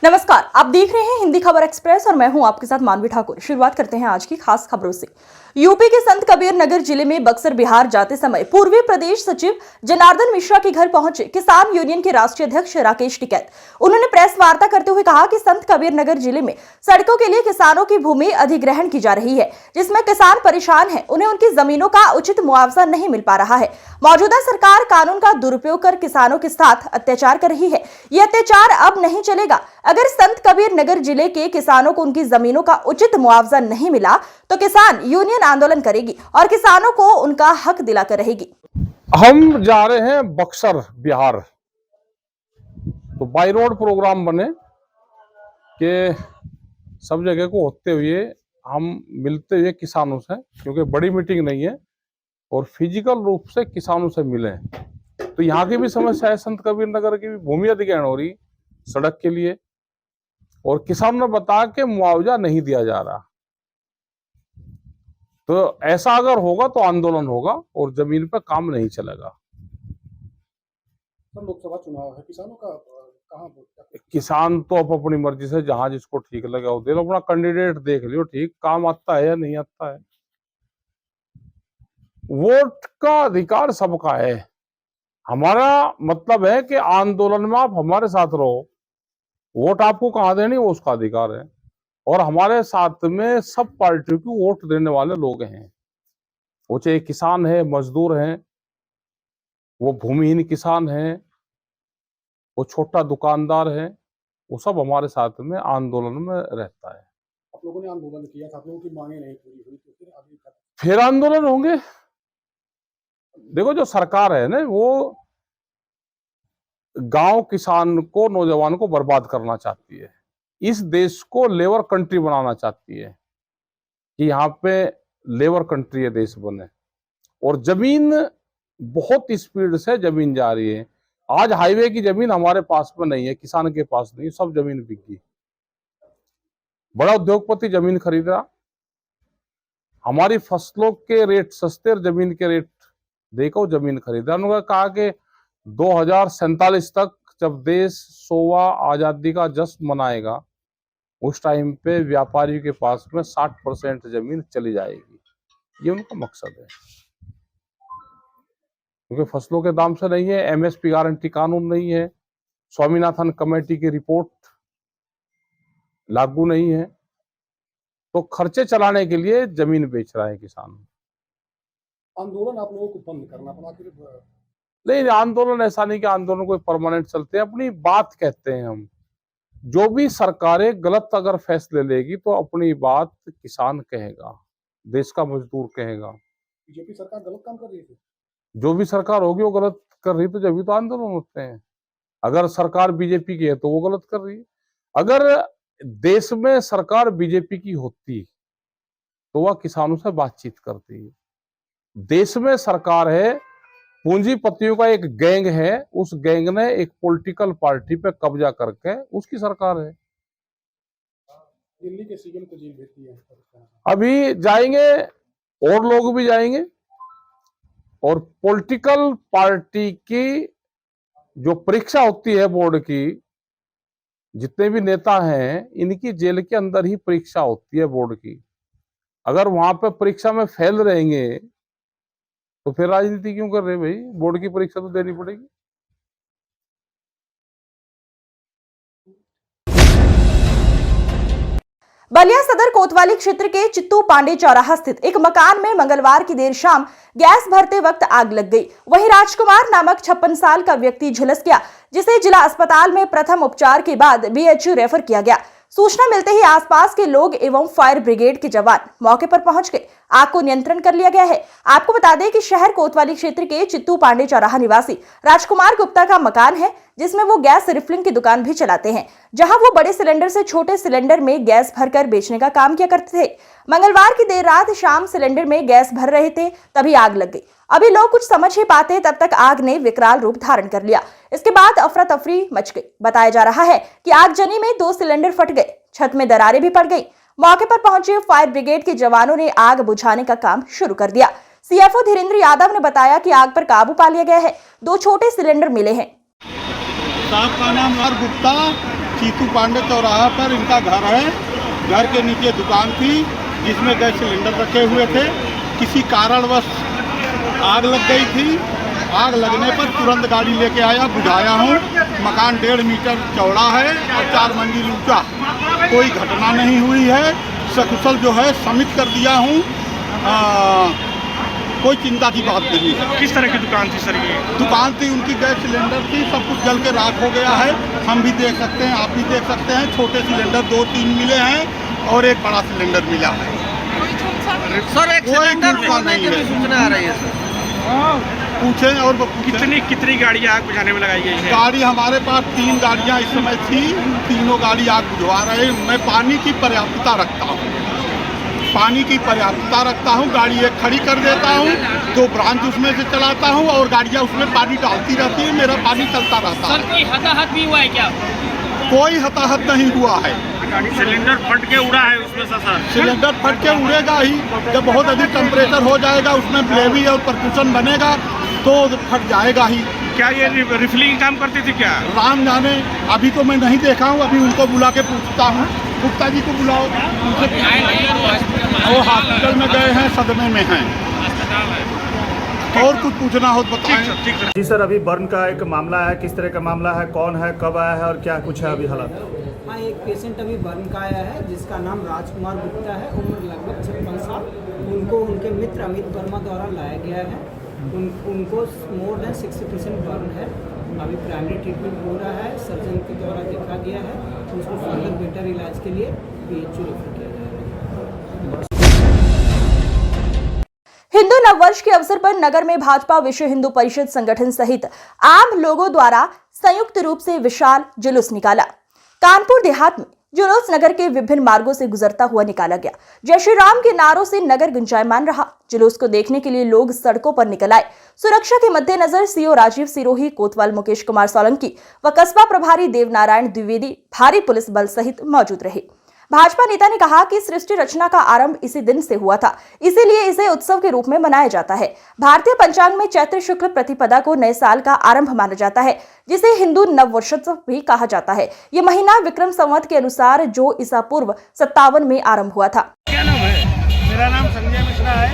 नमस्कार, आप देख रहे हैं हिंदी खबर एक्सप्रेस और मैं हूं आपके साथ मानवी ठाकुर। शुरुआत करते हैं आज की खास खबरों से। यूपी के संत कबीर नगर जिले में बक्सर बिहार जाते समय पूर्वी प्रदेश सचिव जनार्दन मिश्रा के घर पहुंचे किसान यूनियन के राष्ट्रीय अध्यक्ष राकेश टिकैत। उन्होंने प्रेस वार्ता करते हुए कहा कि संत कबीर नगर जिले में सड़कों के लिए किसानों की भूमि अधिग्रहण की जा रही है, जिसमें किसान परेशान है। उन्हें उनकी जमीनों का उचित मुआवजा नहीं मिल पा रहा है। मौजूदा सरकार कानून का दुरुपयोग कर किसानों के साथ अत्याचार कर रही है। ये अत्याचार अब नहीं चलेगा। अगर संत कबीर नगर जिले के किसानों को उनकी जमीनों का उचित मुआवजा नहीं मिला तो किसान यूनियन आंदोलन करेगी और किसानों को उनका हक दिलाकर रहेगी। हम जा रहे हैं बक्सर बिहार, तो बाई रोड प्रोग्राम बने कि सब जगह को होते हुए हम मिलते हुए किसानों से, क्योंकि बड़ी मीटिंग नहीं है और फिजिकल रूप से किसानों से मिले। तो यहाँ की भी समस्या है, संत कबीर नगर की भी भूमि अधिग्रहण हो रही सड़क के लिए और किसानों ने बताया कि मुआवजा नहीं दिया जा रहा। तो ऐसा अगर होगा तो आंदोलन होगा और जमीन पर काम नहीं चलेगा। लोकसभा चुनाव है, किसानों का कहाँ किसान तो अब अपनी मर्जी से जहां जिसको ठीक लगा वो दे लो, अपना कैंडिडेट देख लियो, ठीक काम आता है या नहीं आता है। वोट का अधिकार सबका है। हमारा मतलब है कि आंदोलन में आप हमारे साथ रहो, वोट आपको कहाँ देनी वो उसका अधिकार है। और हमारे साथ में सब पार्टियों की वोट देने वाले लोग हैं, वो चाहे किसान है, मजदूर हैं, वो भूमिहीन किसान हैं, वो छोटा दुकानदार है, वो सब हमारे साथ में आंदोलन में रहता है। आप लोगों ने आंदोलन किया था, आप लोगों की मांगे नहीं पूरी हुई तो फिर आंदोलन होंगे। देखो, जो सरकार है ना, वो गांव किसान को, नौजवान को बर्बाद करना चाहती है। इस देश को लेबर कंट्री बनाना चाहती है कि यहाँ पे लेबर कंट्री है देश बने। और जमीन बहुत स्पीड से जमीन जा रही है। आज हाईवे की जमीन हमारे पास में नहीं है, किसान के पास नहीं, सब जमीन बिक गई। बड़ा उद्योगपति जमीन खरीद रहा, हमारी फसलों के रेट सस्ते और जमीन के रेट देखो जमीन खरीदा। उन्होंने कहा कि 2047 तक जब देश 100वां आजादी का जश्न मनाएगा, उस टाइम पे व्यापारियों के पास में 60% जमीन चली जाएगी। ये उनका मकसद है, क्योंकि फसलों के दाम से नहीं है, एमएसपी गारंटी कानून नहीं है, स्वामीनाथन कमेटी की रिपोर्ट लागू नहीं है, तो खर्चे चलाने के लिए जमीन बेच रहा है किसान। आंदोलन आप लोगों को बंद करना पड़ा? नहीं, आंदोलन ऐसा नहीं कि आंदोलन कोई परमानेंट चलते हैं, अपनी बात कहते हैं हम। जो भी सरकारें गलत अगर फैसले लेगी तो अपनी बात किसान कहेगा, देश का मजदूर कहेगा। बीजेपी सरकार गलत काम कर रही थी, जो भी सरकार होगी वो गलत कर रही, तो जब भी तो आंदोलन होते हैं। अगर सरकार बीजेपी की है तो वो गलत कर रही है। अगर देश में सरकार बीजेपी की होती तो वह किसानों से बातचीत करती। देश में सरकार है, पूंजीपतियों का एक गैंग है, उस गैंग ने एक पॉलिटिकल पार्टी पे कब्जा करके उसकी सरकार है। दिल्ली के सीएम को जेल भेजती है, अभी जाएंगे और लोग भी जाएंगे, और पॉलिटिकल पार्टी की जो परीक्षा होती है बोर्ड की, जितने भी नेता हैं इनकी जेल के अंदर ही परीक्षा होती है बोर्ड की। अगर वहां पे परीक्षा में फेल रहेंगे तो फिर राजनीति क्यों कर रहे भाई? बोर्ड की परीक्षा तो देनी पड़ेगी। बलिया सदर कोतवाली क्षेत्र के चित्तू पांडे चौराहा स्थित एक मकान में मंगलवार की देर शाम गैस भरते वक्त आग लग गई। वहीं राजकुमार नामक 56 साल का व्यक्ति झुलस गया, जिसे जिला अस्पताल में प्रथम उपचार के बाद बीएचयू रेफर किया गया। सूचना मिलते ही आसपास के लोग एवं फायर ब्रिगेड के जवान मौके पर पहुंच गए। आग को नियंत्रण कर लिया गया है। आपको बता दें कि शहर कोतवाली क्षेत्र के चित्तू पांडे चौराहा निवासी राजकुमार गुप्ता का मकान है, जिसमें वो गैस रिफिलिंग की दुकान भी चलाते हैं, जहां वो बड़े सिलेंडर से छोटे सिलेंडर में गैस भरकर बेचने का काम किया करते थे। मंगलवार की देर रात शाम सिलेंडर में गैस भर रहे थे, तभी आग लग गई। अभी लोग कुछ समझ ही पाते तब तक आग ने विकराल रूप धारण कर लिया। इसके बाद अफरा तफरी मच गई। बताया जा रहा है कि आगजनी में 2 सिलेंडर फट गए, छत में दरारें भी पड़ गई। मौके पर पहुंचे फायर ब्रिगेड के जवानों ने आग बुझाने का काम शुरू कर दिया। सीएफओ धीरेन्द्र यादव ने बताया कि आग पर काबू पा लिया गया है। 2 छोटे सिलेंडर मिले हैं। साहब का नाम गुप्ता, चीतू पांडे चौराहा पर इनका घर है। घर के नीचे दुकान थी जिसमें गैस सिलेंडर रखे हुए थे। किसी कारणवश आग लग गई थी। आग लगने पर तुरंत गाड़ी लेके आया, बुझाया हूँ। मकान 1.5 मीटर चौड़ा है और 4 मंजिल ऊंचा। कोई घटना नहीं हुई है। सकुशल जो है समिट कर दिया हूँ। कोई चिंता की बात नहीं है। किस तरह की दुकान थी सर ये? दुकान थी उनकी, गैस सिलेंडर थी, सब कुछ जल के राख हो गया है। हम भी देख सकते हैं, आप भी देख सकते हैं। छोटे सिलेंडर 2-3 मिले हैं और एक बड़ा सिलेंडर मिला है। सर एक सिलेंडर नहीं है। सूचना आ रही है सर। पूछें और कितनी गाड़ियाँ आग बुझाने में लगाई गई है? गाड़ी हमारे पास 3 गाड़ियाँ इस समय थी। तीनों गाड़ी आग बुझवा रहे हैं। मैं पानी की पर्याप्तता रखता हूँ। गाड़ी एक खड़ी कर देता हूँ, 2 ब्रांच उसमें से चलाता हूँ और गाड़ियाँ उसमें पानी डालती रहती है। मेरा पानी चलता रहता है। सर कोई हताहत भी हुआ है क्या? कोई हताहत नहीं हुआ है। सिलेंडर फट के उड़ा है उसमें से सर? सिलेंडर फट के उड़ेगा ही। जब बहुत अधिक टेम्परेचर हो जाएगा, उसमें ब्लेवी और परक्यूशन बनेगा तो फट जाएगा ही। क्या ये रिफिलिंग काम करती थी क्या? राम जाने, अभी तो मैं नहीं देखा हूँ। अभी उनको बुला के पूछता हूँ। गुप्ता जी को बुलाओ। वो हॉस्पिटल में गए हैं, सदमे में हैं। और कुछ पूछना हो तो बताएं। जी सर, अभी बर्न का एक मामला है। किस तरह का मामला है, कौन है, कब आया है और क्या कुछ है अभी हालात? हाँ, एक पेशेंट अभी बर्न का आया है जिसका नाम राजकुमार गुप्ता है। उम्र लगभग 56 साल। उनको उनके मित्र अमित वर्मा द्वारा लाया गया है। उनको मोर देन 60% बर्न है। अभी प्राइमरी ट्रीटमेंट हो रहा है, सर्जन के द्वारा देखा गया है। उसको फर्दर बेटर इलाज के लिए PHU रेफर किया जाएगा। हिंदू नववर्ष के अवसर पर नगर में भाजपा विश्व हिंदू परिषद संगठन सहित आम लोगों द्वारा संयुक्त रूप से विशाल जुलूस निकाला। कानपुर देहात में जुलूस नगर के विभिन्न मार्गों से गुजरता हुआ निकाला गया। जय श्री राम के नारों से नगर गुंजायमान रहा। जुलूस को देखने के लिए लोग सड़कों पर निकल आए। सुरक्षा के मद्देनजर सीओ राजीव सिरोही, कोतवाल मुकेश कुमार सोलंकी व कस्बा प्रभारी देवनारायण द्विवेदी भारी पुलिस बल सहित मौजूद रहे। भाजपा नेता ने कहा कि सृष्टि रचना का आरंभ इसी दिन से हुआ था, इसीलिए इसे उत्सव के रूप में मनाया जाता है। भारतीय पंचांग में चैत्र शुक्ल प्रतिपदा को नए साल का आरंभ माना जाता है, जिसे हिंदू नववर्षोत्सव भी कहा जाता है। ये महीना विक्रम संवत के अनुसार जो ईसा पूर्व 57 में आरंभ हुआ था। क्या नाम है? मेरा नाम संजय मिश्रा है।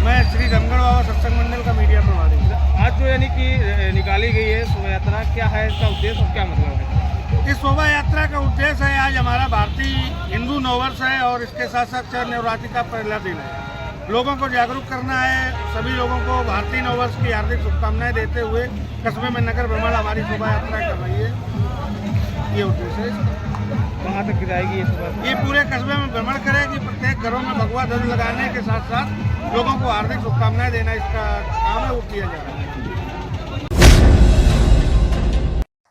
मैं श्री धनगढ़ बाबा सत्संग मंडल का मीडिया प्रभारी हूँ। आज जो यानी कि निकाली गई है शोभा यात्रा, क्या है इसका उद्देश्य और क्या मतलब है? इस शोभा यात्रा का उद्देश्य है, आज हमारा भारतीय हिंदू नववर्ष है और इसके साथ साथ चैत्र नवरात्रि का पहला दिन है। लोगों को जागरूक करना है। सभी लोगों को भारतीय नववर्ष की हार्दिक शुभकामनाएं देते हुए कस्बे में नगर भ्रमण हमारी शोभा यात्रा कर रही है। ये उद्देश्य है। कहाँ तक गिराएगी ये शोभा? ये पूरे कस्बे में भ्रमण करेगी। प्रत्येक घरों में भगवा ध्वज लगाने के साथ साथ लोगों को हार्दिक शुभकामनाएं देना इसका काम है, वो किया जा रहा है।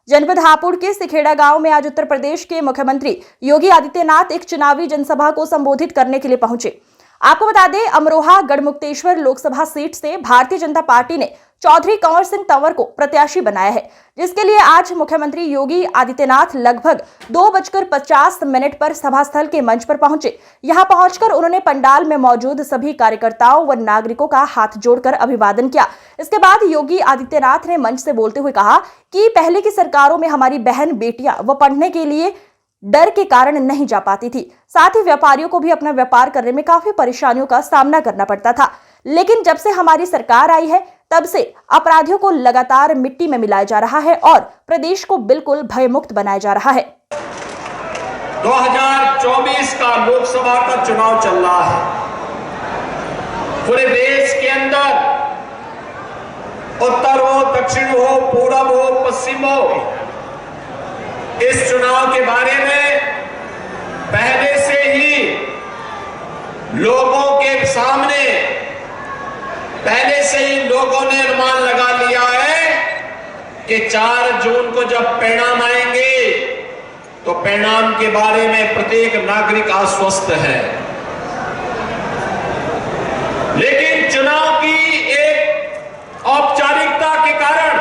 जनपद हापुड़ के सिखेड़ा गांव में आज उत्तर प्रदेश के मुख्यमंत्री योगी आदित्यनाथ एक चुनावी जनसभा को संबोधित करने के लिए पहुंचे। आपको बता दें, अमरोहा गढ़मुक्तेश्वर लोकसभा सीट से भारतीय जनता पार्टी ने चौधरी कंवर सिंह तंवर को प्रत्याशी बनाया है, जिसके लिए आज मुख्यमंत्री योगी आदित्यनाथ लगभग 2:50 पर सभा स्थल के मंच पर पहुंचे। यहां पहुंचकर उन्होंने पंडाल में मौजूद सभी कार्यकर्ताओं व नागरिकों का हाथ जोड़कर अभिवादन किया। इसके बाद योगी आदित्यनाथ ने मंच से बोलते हुए कहा कि पहले की सरकारों में हमारी बहन बेटियां वो पढ़ने के लिए डर के कारण नहीं जा पाती थी। साथ ही व्यापारियों को भी अपना व्यापार करने में काफी परेशानियों का सामना करना पड़ता था, लेकिन जब से हमारी सरकार आई है तब से अपराधियों को लगातार मिट्टी में मिलाया जा रहा है और प्रदेश को बिल्कुल भयमुक्त बनाया जा रहा है। 2024 का लोकसभा का चुनाव चल रहा है। पूरे देश के अंदर उत्तर हो, दक्षिण हो, पूरब हो, पश्चिम हो, इस चुनाव के बारे में पहले से ही लोगों के सामने पहले से ही लोगों ने अनुमान लगा लिया है कि 4 जून को जब परिणाम आएंगे तो परिणाम के बारे में प्रत्येक नागरिक आश्वस्त है। लेकिन चुनाव की एक औपचारिकता के कारण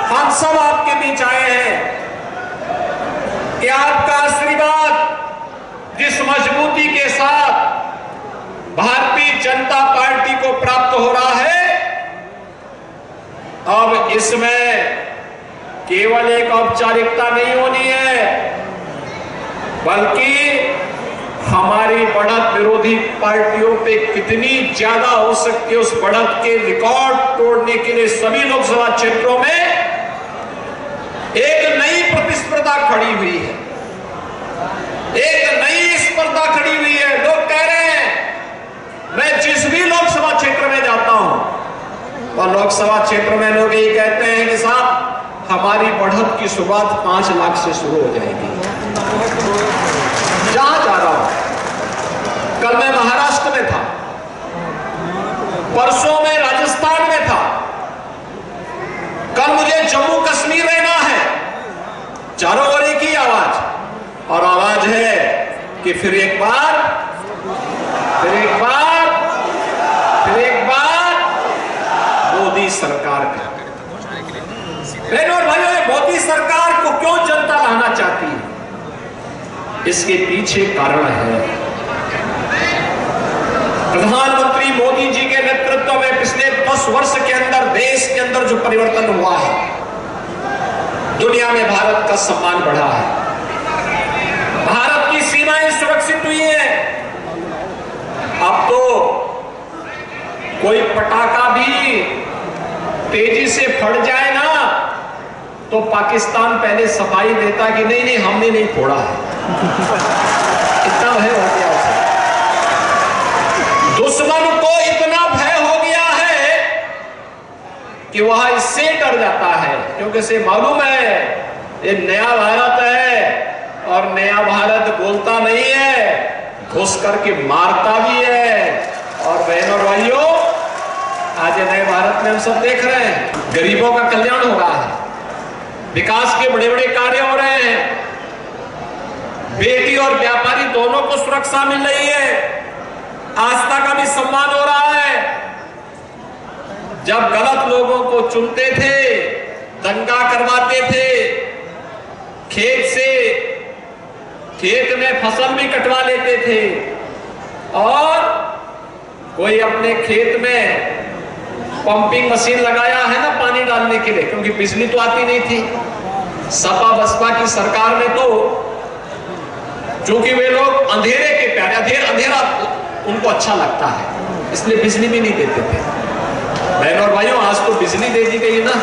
हम सब आपके बीच आए हैं कि आपका आशीर्वाद जिस मजबूती के साथ भारतीय जनता पार्टी को प्राप्त हो रहा है, अब इसमें केवल एक औपचारिकता नहीं होनी है, बल्कि हमारी बढ़त विरोधी पार्टियों पे कितनी ज्यादा हो सकती है, उस बढ़त के रिकॉर्ड तोड़ने के लिए सभी लोकसभा क्षेत्रों में एक नई प्रतिस्पर्धा खड़ी हुई है, एक नई स्पर्धा खड़ी हुई है। लोग कह रहे हैं, मैं जिस भी लोकसभा क्षेत्र में जाता हूं और लोकसभा क्षेत्र में लोग यही कहते हैं कि साहब हमारी बढ़त की शुरुआत 5 लाख से शुरू हो जाएगी। जहां जा रहा हूं, कल मैं महाराष्ट्र में था, परसों में राजस्थान में था, कल मुझे जम्मू कश्मीर रहना है। चारों ओर एक ही आवाज, और आवाज है कि फिर एक बार मोदी सरकार का। बहनों और भाइयों, मोदी सरकार को क्यों जनता लाना चाहती है? इसके पीछे कारण है, प्रधानमंत्री मोदी जी के नेतृत्व में पिछले 10 वर्ष के अंदर देश के अंदर जो परिवर्तन हुआ है, दुनिया में भारत का सम्मान बढ़ा है, भारत की सीमाएं सुरक्षित हुई हैं। अब तो कोई पटाखा भी तेजी से फट जाए ना, तो पाकिस्तान पहले सफाई देता कि नहीं नहीं हमने नहीं फोड़ा है। इतना भय हो गया उसे, दुश्मन को इतना भय हो गया है कि वह इससे डर जाता है, क्योंकि इसे मालूम है ये नया भारत है और नया भारत बोलता नहीं है, घुस करके मारता भी है। और बहनों और भाइयों, आज नए भारत में हम सब देख रहे हैं, गरीबों का कल्याण हो रहा है, विकास के बड़े बड़े कार्य हो रहे हैं, बेटी और व्यापारी दोनों को सुरक्षा मिल रही है, आस्था का भी सम्मान हो रहा है। जब गलत लोगों को चुनते थे, दंगा करवाते थे, खेत में फसल भी कटवा लेते थे, और कोई अपने खेत में पंपिंग मशीन लगाया है ना पानी डालने के लिए, क्योंकि बिजली तो आती नहीं थी। सपा बसपा की सरकार में तो चूंकि वे लोग अंधेरे के प्यारे, अंधेरा उनको अच्छा लगता है, इसलिए बिजली भी नहीं देते थे। बहनों और भाइयों, आज तो बिजली दे दी गई ना,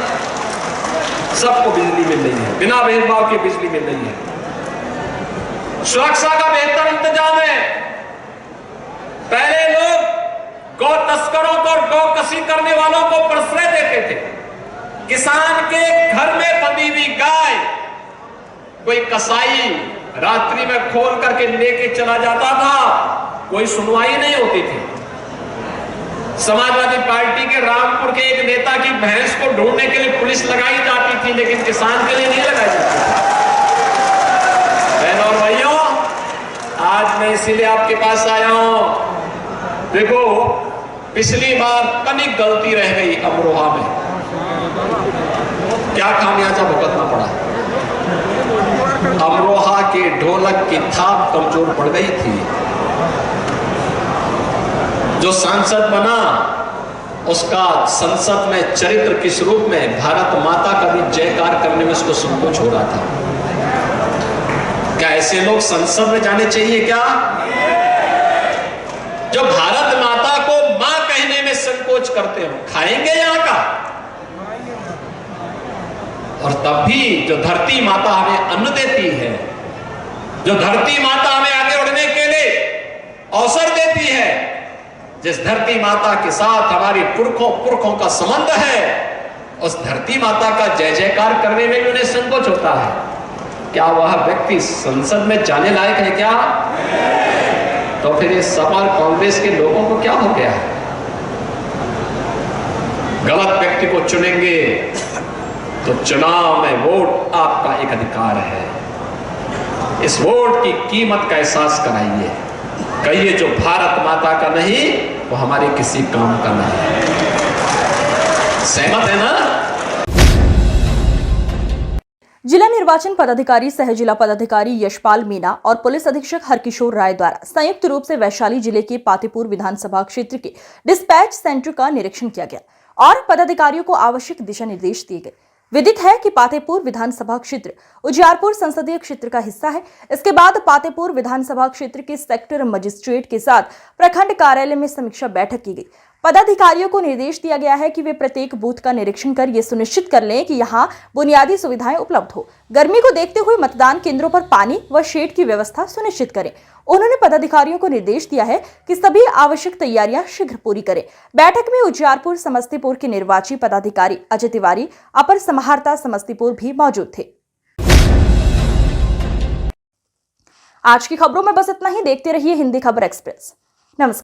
सबको बिजली मिल रही है, बिना भेदभाव के बिजली मिल रही है। सुरक्षा का बेहतर इंतजाम है। पहले लोग गौ तस्करों को और गौ कसी करने वालों को प्रश्रय देते थे। किसान के घर में बंधी हुई गाय कोई कसाई रात्रि में खोल करके लेके चला जाता था, कोई सुनवाई नहीं होती थी। समाजवादी पार्टी के रामपुर के एक नेता की भैंस को ढूंढने के लिए पुलिस लगाई जाती थी, लेकिन किसान के लिए नहीं लगाई जाती थी। बहनों और भाइयों, आज मैं इसीलिए आपके पास आया हूं। देखो, पिछली बार तनिक गलती रह गई अमरोहा में, क्या खामियाजा भुगतना पड़ा। अमरोहा के ढोलक की थाप कमजोर पड़ गई थी। जो सांसद बना उसका संसद में चरित्र किस रूप में, भारत माता का भी जयकार करने में उसको संकोच हो रहा था। क्या ऐसे लोग संसद में जाने चाहिए क्या, जो भारत माता को मां कहने में संकोच करते हो? खाएंगे यहां का? और तब भी जो धरती माता हमें अन्न देती है, जो धरती माता हमें आगे बढ़ने के लिए अवसर देती है, जिस धरती माता के साथ हमारी पुरखों का संबंध है, उस धरती माता का जय जयकार करने में भी उन्हें संकोच होता है। क्या वह व्यक्ति संसद में जाने लायक है क्या? तो फिर ये सपा और कांग्रेस के लोगों को क्या हो गया है? गलत व्यक्ति को चुनेंगे तो चुनाव में वोट आपका एक अधिकार है। इस वोट की कीमत का एहसास कराइए। कहिए जो भारत माता का नहीं वो हमारे किसी काम का नहीं। सहमत है ना? जिला निर्वाचन पदाधिकारी सह जिला पदाधिकारी यशपाल मीना और पुलिस अधीक्षक हरकिशोर राय द्वारा संयुक्त रूप से वैशाली जिले के पातेपुर विधानसभा क्षेत्र के डिस्पैच सेंटर का निरीक्षण किया गया और पदाधिकारियों को आवश्यक दिशा निर्देश दिए गए। विदित है कि पातेपुर विधानसभा क्षेत्र उजियारपुर संसदीय क्षेत्र का हिस्सा है। इसके बाद पातेपुर विधानसभा क्षेत्र के सेक्टर मजिस्ट्रेट के साथ प्रखंड कार्यालय में समीक्षा बैठक की गई। पदाधिकारियों को निर्देश दिया गया है कि वे प्रत्येक बूथ का निरीक्षण कर ये सुनिश्चित कर लें कि यहां बुनियादी सुविधाएं उपलब्ध हो। गर्मी को देखते हुए मतदान केंद्रों पर पानी व शेड की व्यवस्था सुनिश्चित करें। उन्होंने पदाधिकारियों को निर्देश दिया है कि सभी आवश्यक तैयारियां शीघ्र पूरी करें। बैठक में उजियारपुर समस्तीपुर के निर्वाची पदाधिकारी अजय तिवारी, अपर समाहर्ता समस्तीपुर भी मौजूद थे। आज की खबरों में बस इतना ही। देखते रहिए हिंदी खबर एक्सप्रेस।